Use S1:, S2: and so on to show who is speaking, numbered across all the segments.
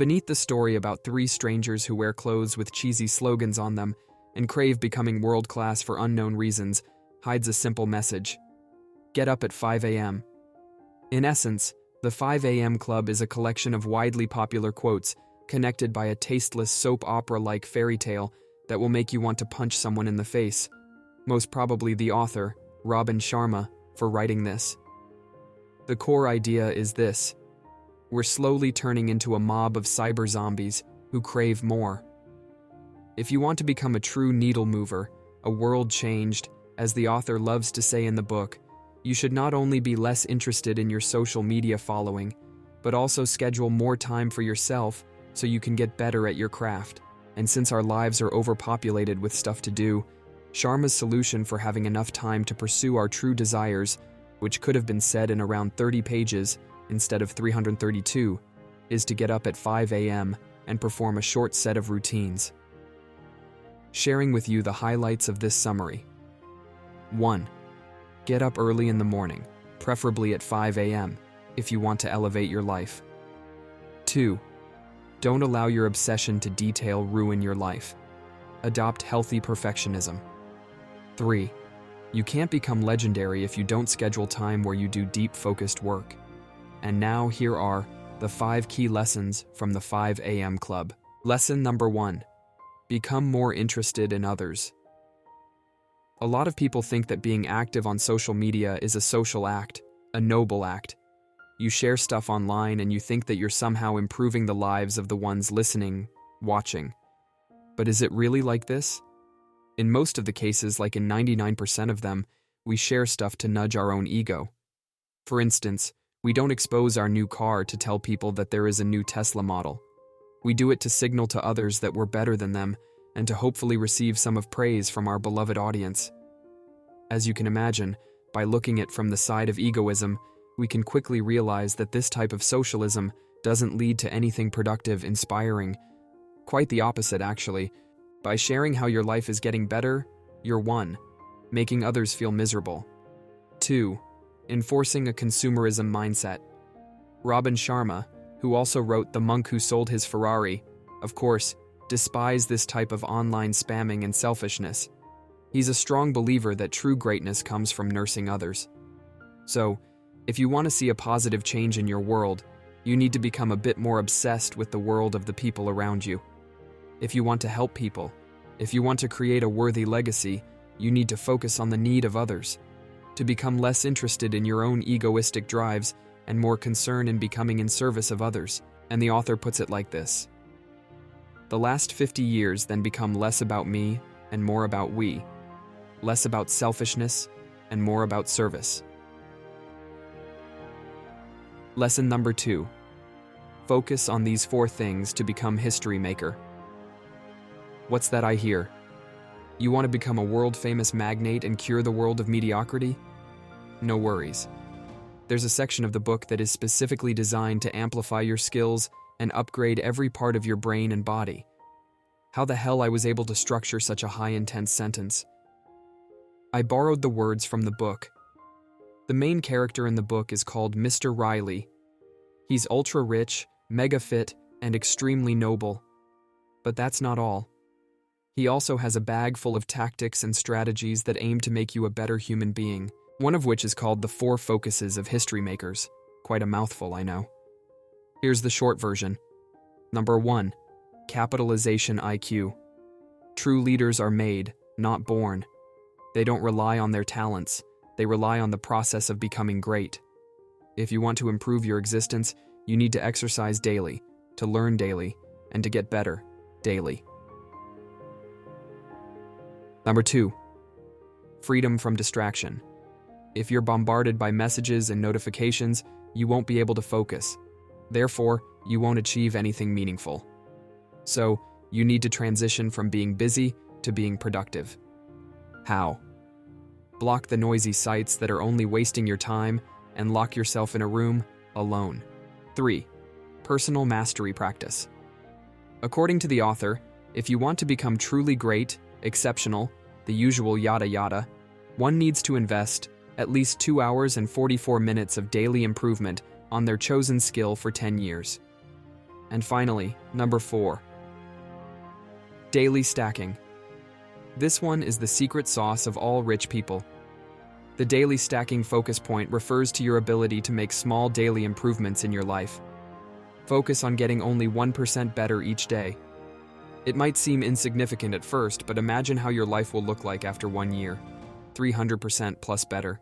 S1: Beneath the story about three strangers who wear clothes with cheesy slogans on them and crave becoming world-class for unknown reasons hides a simple message. Get up at 5 a.m. In essence, the 5 a.m. Club is a collection of widely popular quotes connected by a tasteless soap opera-like fairy tale that will make you want to punch someone in the face, most probably the author, Robin Sharma, for writing this. The core idea is this: we're slowly turning into a mob of cyber zombies who crave more. If you want to become a true needle mover, a world changed, as the author loves to say in the book, you should not only be less interested in your social media following, but also schedule more time for yourself so you can get better at your craft. And since our lives are overpopulated with stuff to do, Sharma's solution for having enough time to pursue our true desires, which could have been said in around 30 pages instead of 332, is to get up at 5 a.m. and perform a short set of routines. Sharing with you the highlights of this summary. 1. Get up early in the morning, preferably at 5 a.m., if you want to elevate your life. 2. Don't allow your obsession to detail ruin your life. Adopt healthy perfectionism. 3. You can't become legendary if you don't schedule time where you do deep, focused work. And now here are the 5 key lessons from the 5 a.m. Club. Lesson number 1. Become more interested in others. A lot of people think that being active on social media is a social act, a noble act. You share stuff online and you think that you're somehow improving the lives of the ones listening, watching. But is it really like this? In most of the cases, like in 99% of them, we share stuff to nudge our own ego. For instance, we don't expose our new car to tell people that there is a new Tesla model. We do it to signal to others that we're better than them and to hopefully receive some of praise from our beloved audience. As you can imagine, by looking at it from the side of egoism, we can quickly realize that this type of socialism doesn't lead to anything productive, inspiring. Quite the opposite, actually. By sharing how your life is getting better, you're 1. Making others feel miserable. 2. Enforcing a consumerism mindset. Robin Sharma, who also wrote The Monk Who Sold His Ferrari, of course, despised this type of online spamming and selfishness. He's a strong believer that true greatness comes from nursing others. So, if you want to see a positive change in your world, you need to become a bit more obsessed with the world of the people around you. If you want to help people, if you want to create a worthy legacy, you need to focus on the need of others, to become less interested in your own egoistic drives and more concerned in becoming in service of others. And the author puts it like this: the last 50 years then become less about me and more about we, less about selfishness and more about service. Lesson number 2. Focus on these 4 things to become history maker. What's that I hear? You want to become a world-famous magnate and cure the world of mediocrity? No worries. There's a section of the book that is specifically designed to amplify your skills and upgrade every part of your brain and body. How the hell I was able to structure such a high-intense sentence? I borrowed the words from the book. The main character in the book is called Mr. Riley. He's ultra-rich, mega-fit, and extremely noble. But that's not all. He also has a bag full of tactics and strategies that aim to make you a better human being, one of which is called the 4 focuses of history makers. Quite a mouthful, I know. Here's the short version. Number 1. Capitalization IQ. True leaders are made, not born. They don't rely on their talents. They rely on the process of becoming great. If you want to improve your existence, you need to exercise daily, to learn daily, and to get better daily. Number 2. Freedom from distraction. If you're bombarded by messages and notifications, you won't be able to focus. Therefore, you won't achieve anything meaningful. So, you need to transition from being busy to being productive. How? Block the noisy sites that are only wasting your time and lock yourself in a room alone. 3. Personal mastery practice. According to the author, if you want to become truly great, exceptional, the usual yada yada, one needs to invest at least 2 hours and 44 minutes of daily improvement on their chosen skill for 10 years. And finally, number 4. Daily stacking. This one is the secret sauce of all rich people. The daily stacking focus point refers to your ability to make small daily improvements in your life. Focus on getting only 1% better each day. It might seem insignificant at first, but imagine how your life will look like after 1 year. 300% plus better.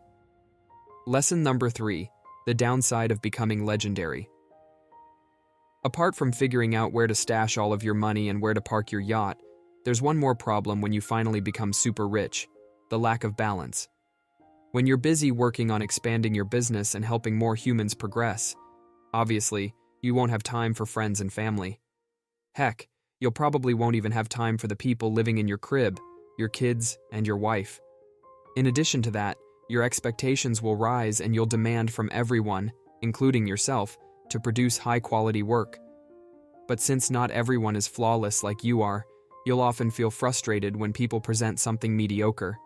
S1: Lesson number 3. The downside of becoming legendary. Apart from figuring out where to stash all of your money and where to park your yacht, there's one more problem when you finally become super rich: the lack of balance. When you're busy working on expanding your business and helping more humans progress, obviously, you won't have time for friends and family. Heck, you'll probably won't even have time for the people living in your crib, your kids, and your wife. In addition to that, your expectations will rise and you'll demand from everyone, including yourself, to produce high-quality work. But since not everyone is flawless like you are, you'll often feel frustrated when people present something mediocre.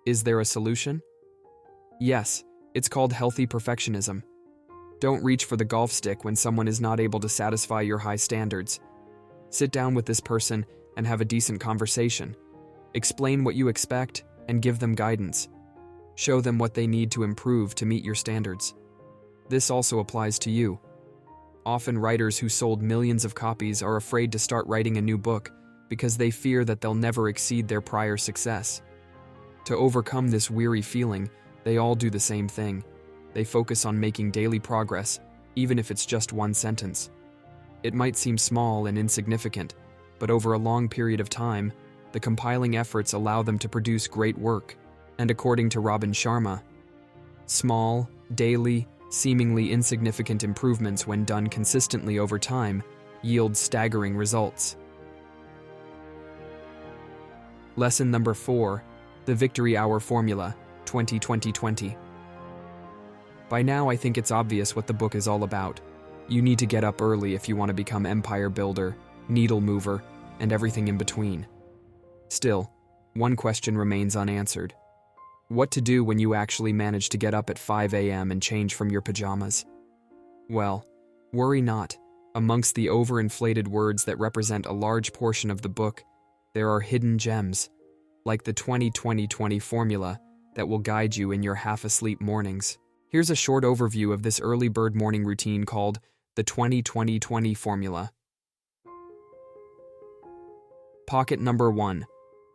S1: Is there a solution? Yes, it's called healthy perfectionism. Don't reach for the golf stick when someone is not able to satisfy your high standards. Sit down with this person and have a decent conversation. Explain what you expect and give them guidance. Show them what they need to improve to meet your standards. This also applies to you. Often writers who sold millions of copies are afraid to start writing a new book because they fear that they'll never exceed their prior success. To overcome this weary feeling, they all do the same thing. They focus on making daily progress, even if it's just one sentence. It might seem small and insignificant, but over a long period of time, the compiling efforts allow them to produce great work. And according to Robin Sharma, small, daily, seemingly insignificant improvements when done consistently over time yield staggering results. Lesson number 4. The Victory Hour Formula, 20-20-20. By now, I think it's obvious what the book is all about. You need to get up early if you want to become empire builder, needle mover, and everything in between. Still, one question remains unanswered. What to do when you actually manage to get up at 5 a.m. and change from your pajamas? Well, worry not. Amongst the overinflated words that represent a large portion of the book, there are hidden gems, like the 20-20-20 formula that will guide you in your half-asleep mornings. Here's a short overview of this early bird morning routine called the 20-20-20 formula. Pocket number 1.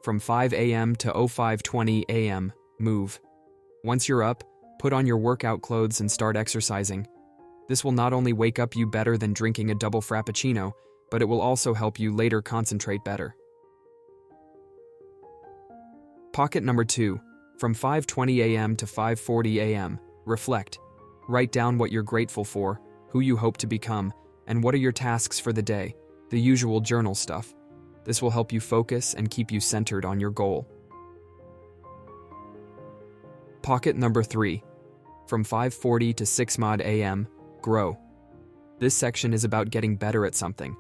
S1: From 5 a.m. to 05:20 a.m., move. Once you're up, put on your workout clothes and start exercising. This will not only wake up you better than drinking a double frappuccino, but it will also help you later concentrate better. Pocket number 2. From 5:20 a.m. to 5:40 a.m., reflect. Write down what you're grateful for, who you hope to become, and what are your tasks for the day, the usual journal stuff. This will help you focus and keep you centered on your goal. Pocket number 3. From 5:40 to 6 a.m., grow. This section is about getting better at something.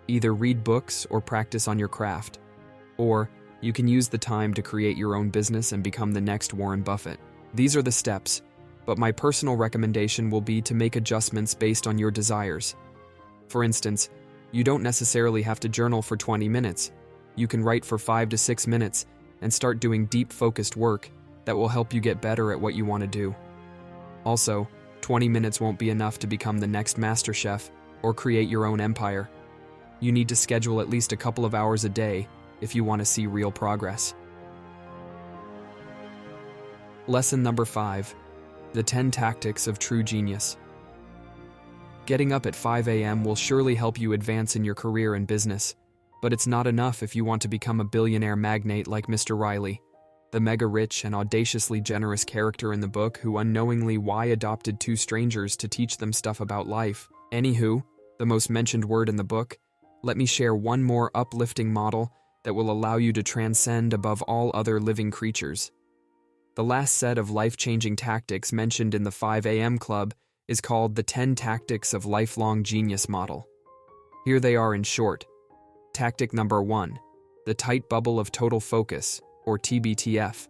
S1: Either read books or practice on your craft. Or you can use the time to create your own business and become the next Warren Buffett. These are the steps, but my personal recommendation will be to make adjustments based on your desires. For instance, you don't necessarily have to journal for 20 minutes. You can write for 5 to 6 minutes and start doing deep focused work that will help you get better at what you want to do. Also, 20 minutes won't be enough to become the next master chef or create your own empire. You need to schedule at least a couple of hours a day if you want to see real progress. Lesson number 5. The 10 Tactics of True Genius. Getting up at 5 a.m. will surely help you advance in your career and business, but it's not enough if you want to become a billionaire magnate like Mr. Riley, the mega-rich and audaciously generous character in the book who unknowingly adopted 2 strangers to teach them stuff about life. Anywho, the most mentioned word in the book, let me share one more uplifting model that will allow you to transcend above all other living creatures. The last set of life-changing tactics mentioned in the 5 a.m. Club is called the 10 Tactics of Lifelong Genius model. Here they are in short. Tactic number 1, the tight bubble of total focus, or TBTF.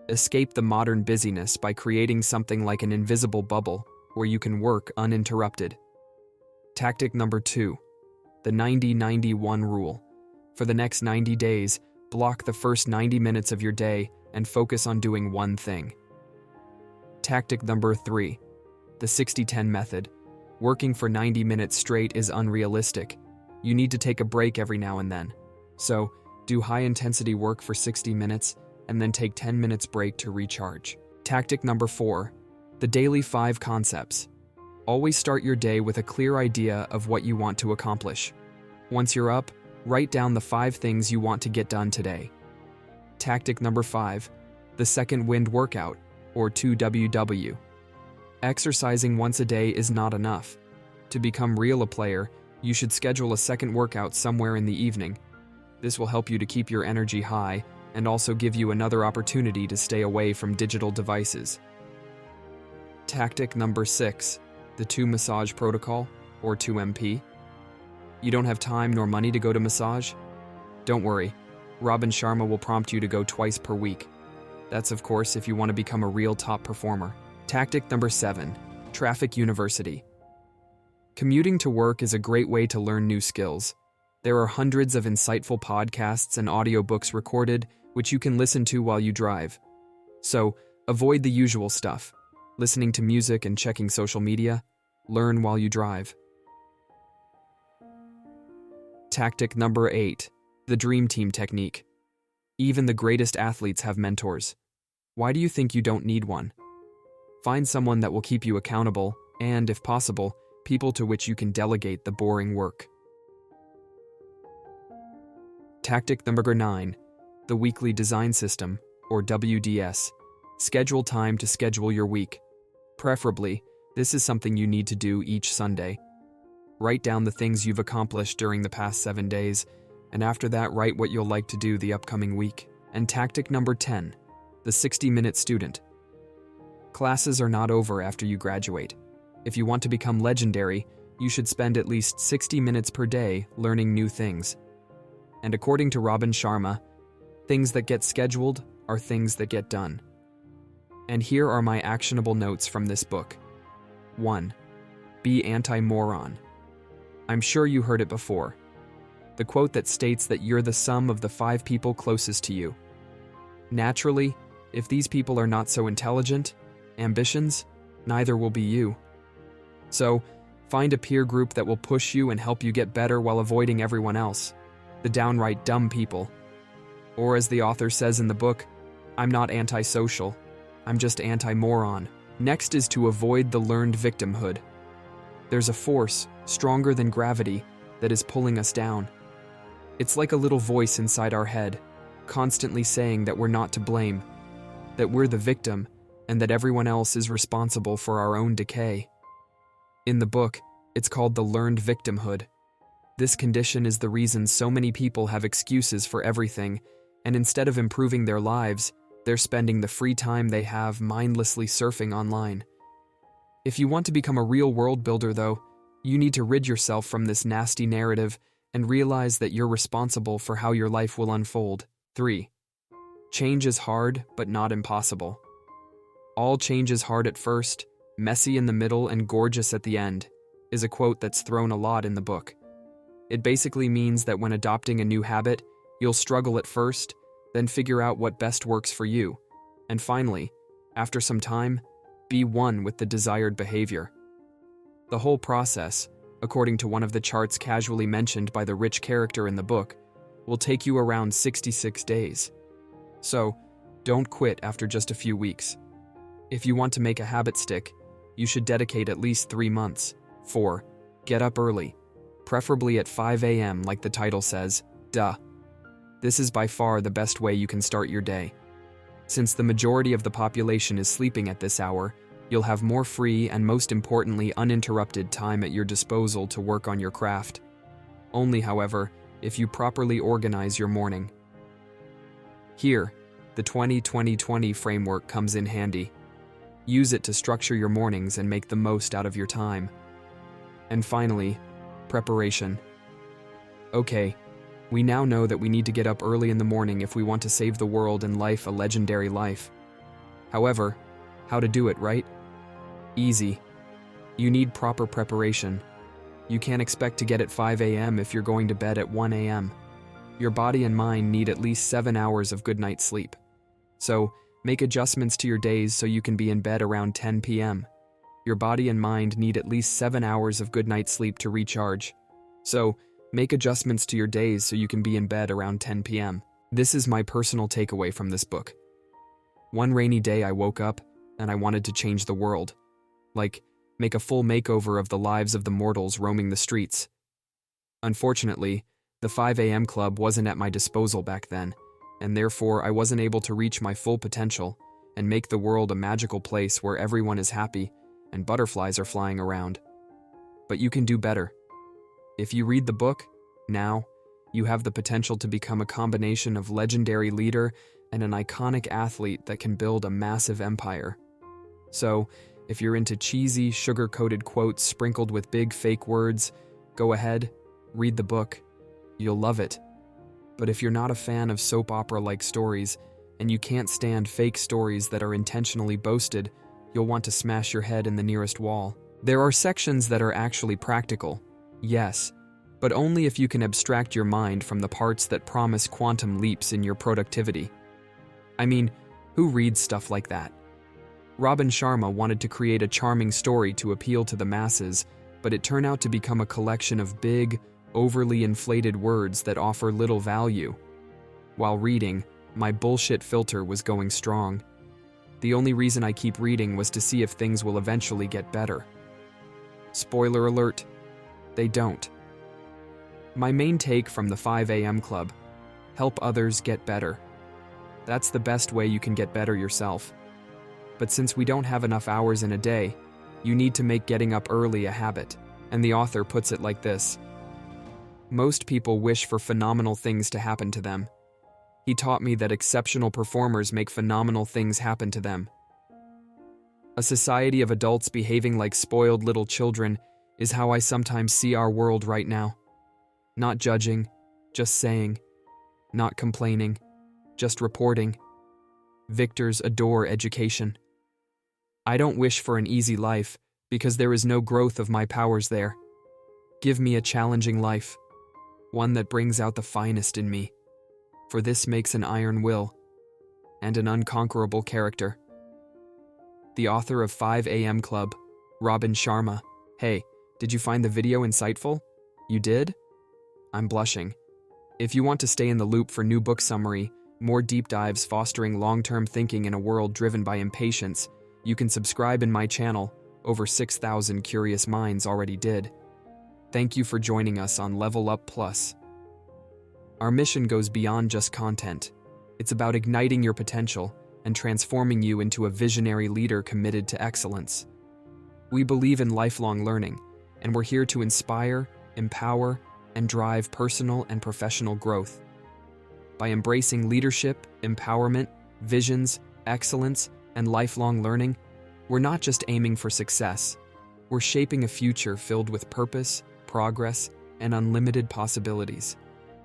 S1: Escape the modern busyness by creating something like an invisible bubble where you can work uninterrupted. Tactic number 2, The 90-90-1 rule. For the next 90 days, block the first 90 minutes of your day and focus on doing one thing. Tactic number 3. The 60-10 method. Working for 90 minutes straight is unrealistic. You need to take a break every now and then. So, do high-intensity work for 60 minutes and then take 10 minutes break to recharge. Tactic number 4. The daily 5 concepts. Always start your day with a clear idea of what you want to accomplish. Once you're up, write down the 5 things you want to get done today. Tactic number 5. The second wind workout, or 2WW. Exercising once a day is not enough. To become a player, you should schedule a second workout somewhere in the evening. This will help you to keep your energy high and also give you another opportunity to stay away from digital devices. Tactic number 6. The 2 massage protocol, or 2MP. You don't have time nor money to go to massage? Don't worry, Robin Sharma will prompt you to go twice per week. That's of course if you want to become a real top performer. Tactic number 7. Traffic University. Commuting to work is a great way to learn new skills. There are hundreds of insightful podcasts and audiobooks recorded, which you can listen to while you drive. So, avoid the usual stuff. Listening to music and checking social media. Learn while you drive. Tactic number 8. The Dream Team Technique. Even the greatest athletes have mentors. Why do you think you don't need one? Find someone that will keep you accountable and, if possible, people to which you can delegate the boring work. Tactic number 9. The Weekly Design System, or WDS. Schedule time to schedule your week. Preferably, this is something you need to do each Sunday. Write down the things you've accomplished during the past 7 days, and after that write what you'll like to do the upcoming week. And tactic number 10. The 60-minute student. Classes are not over after you graduate. If you want to become legendary, you should spend at least 60 minutes per day learning new things. And according to Robin Sharma, things that get scheduled are things that get done. And here are my actionable notes from this book. 1. Be anti-moron. I'm sure you heard it before. The quote that states that you're the sum of the 5 people closest to you. Naturally, if these people are not so intelligent, ambitions, neither will be you. So, find a peer group that will push you and help you get better while avoiding everyone else, the downright dumb people. Or as the author says in the book, I'm not antisocial, I'm just anti-moron. Next is to avoid the learned victimhood. There's a force, stronger than gravity, that is pulling us down. It's like a little voice inside our head, constantly saying that we're not to blame, that we're the victim, and that everyone else is responsible for our own decay. In the book, it's called the learned victimhood. This condition is the reason so many people have excuses for everything, and instead of improving their lives, they're spending the free time they have mindlessly surfing online. If you want to become a real world builder, though, you need to rid yourself from this nasty narrative and realize that you're responsible for how your life will unfold. 3. Change is hard, but not impossible. All change is hard at first, messy in the middle, and gorgeous at the end, is a quote that's thrown a lot in the book. It basically means that when adopting a new habit, you'll struggle at first, then figure out what best works for you, and finally, after some time, be one with the desired behavior. The whole process, according to one of the charts casually mentioned by the rich character in the book, will take you around 66 days. So, don't quit after just a few weeks. If you want to make a habit stick, you should dedicate at least 3 months. 4. Get up early, preferably at 5 a.m. like the title says. Duh. This is by far the best way you can start your day. Since the majority of the population is sleeping at this hour, you'll have more free and, most importantly, uninterrupted time at your disposal to work on your craft. Only, however, if you properly organize your morning. Here, the 20-20-20 framework comes in handy. Use it to structure your mornings and make the most out of your time. And finally, preparation. Okay, we now know that we need to get up early in the morning if we want to save the world and life a legendary life. However, how to do it, right? Easy. You need proper preparation. You can't expect to get at 5 a.m. if you're going to bed at 1 a.m. Your body and mind need at least 7 hours of good night's sleep. So, make adjustments to your days so you can be in bed around 10 p.m. Your body and mind need at least 7 hours of good night's sleep to recharge. So, make adjustments to your days so you can be in bed around 10 p.m. This is my personal takeaway from this book. One rainy day I woke up and I wanted to change the world. Like, make a full makeover of the lives of the mortals roaming the streets. Unfortunately, the 5 a.m. club wasn't at my disposal back then, and therefore I wasn't able to reach my full potential and make the world a magical place where everyone is happy and butterflies are flying around. But you can do better. If you read the book, now, you have the potential to become a combination of legendary leader and an iconic athlete that can build a massive empire. So, if you're into cheesy, sugar-coated quotes sprinkled with big fake words, go ahead, read the book. You'll love it. But if you're not a fan of soap opera-like stories, and you can't stand fake stories that are intentionally boasted, you'll want to smash your head in the nearest wall. There are sections that are actually practical, yes, but only if you can abstract your mind from the parts that promise quantum leaps in your productivity. I mean, who reads stuff like that? Robin Sharma wanted to create a charming story to appeal to the masses, but it turned out to become a collection of big, overly inflated words that offer little value. While reading, my bullshit filter was going strong. The only reason I keep reading was to see if things will eventually get better. Spoiler alert, they don't. My main take from the 5 a.m. club: help others get better. That's the best way you can get better yourself. But since we don't have enough hours in a day, you need to make getting up early a habit. And the author puts it like this: most people wish for phenomenal things to happen to them. He taught me that exceptional performers make phenomenal things happen to them. A society of adults behaving like spoiled little children is how I sometimes see our world right now. Not judging, just saying. Not complaining, just reporting. Victors adore education. I don't wish for an easy life because there is no growth of my powers there. Give me a challenging life, one that brings out the finest in me, for this makes an iron will and an unconquerable character. The author of 5 a.m. Club, Robin Sharma. Hey, did you find the video insightful? You did? I'm blushing. If you want to stay in the loop for new book summary, more deep dives fostering long-term thinking in a world driven by impatience, you can subscribe in my channel. Over 6,000 curious minds already did. Thank you for joining us on Level Up Plus. Our mission goes beyond just content. It's about igniting your potential and transforming you into a visionary leader committed to excellence. We believe in lifelong learning, and we're here to inspire, empower, and drive personal and professional growth. By embracing leadership, empowerment, visions, excellence, and lifelong learning, we're not just aiming for success. We're shaping a future filled with purpose, progress, and unlimited possibilities.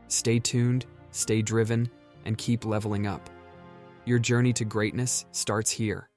S1: Stay tuned, stay driven, and keep leveling up. Your journey to greatness starts here.